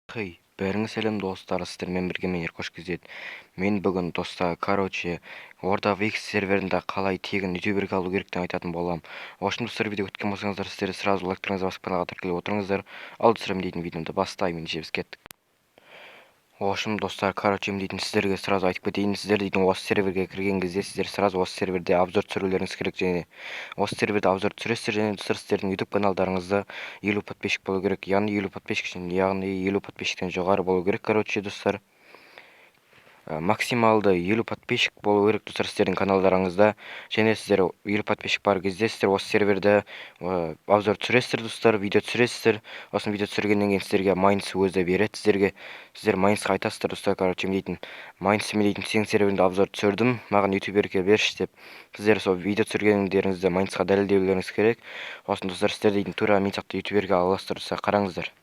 Бәріңіз сәлем достар, сіздермен бірге мен Еркош кезет. Мен бүгін достар, орда Wix серверінде қалай тегін ютуберге алу керектігін айтатын болам. Ошын достар, видео күткен болсаңыздар, сіздер сразу лайктарыңызды басып каналға тіркеліп отырыңыздар. Ал достар, дейтін видеомды бастаймын, біз кеттік. Ошым достар, дейтін сіздерге сразу айтып кетейін. Сіздер дейтін осы серверге кірген кезде сіздер сразу осы серверде обзор түсірулеріңіз керек, және осы серверде обзор түсіресіздер, және достар сіздердің YouTube каналдарыңызда 50 подписчик болу керек, яғни 50 подписчиктен жоғары болу керек, достар. Максималды 50 подписчик болу керек достар сіздердің каналдарыңызда. Және сіздер 50 подписчик бар кезде сіздер осы серверде обзор түсіресіздер достар, видео түсіресіздер. Осын видео түсіргеннен кейін сіздерге Майнс өзі береді сіздерге. Сіздер Майнсқа айтасыздар достар, дейтін Майнс дейтін сен серверінде обзор түсірдім, маған ютуберге берші деп. Сіздер сол видео түсіргендеріңізді Майнсқа дәлелдеулеріңіз керек. Осын достар сіздер дейтін тура мен сияқты ютуберге аласыздар достар, қараңыздар.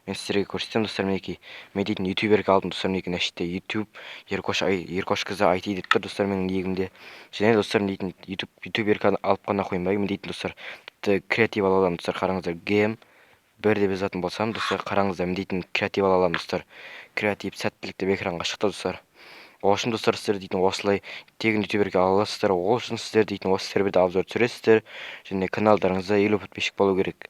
Мен сіздерге көрсетемін достар, мінекей. Мен дейтін ютуберге алдым достар, мінекей мына жерде YouTube Еркош кз IT деп тұр достар менің ниегімде. Және достар дейтін ютуберге алып қана қоймай, мен дейтін достар креатив ала аламын достар, қараңыздар. Гем бір деп жазатын болсам достар, қараңыздар, мен дейтін креатив ала аламын достар. Креатив сәттілік деп экранға шықты достар. Ошын достар сіздер дейтін осылай тегін ютуберге ала аласыздар. Ол үшін сіздер дейтін осы серверде обзор түсіресіздер, және каналдарыңызда 50 подписчик болу керек.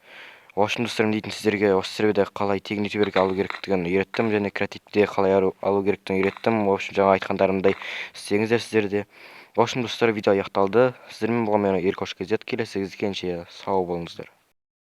Ошын достар, дейтін сіздерге осы серверде қалай тегін ютуберге алу керектігін үйреттім, және креативте қалай алу керектігін үйреттім. В общем, жаңа айтқандарымдай істеңіздер сіздер де. В общем, достар, видео аяқталды. Сіздермен болған мен Еркош кезет. Келесі кездескенше сау болыңыздар.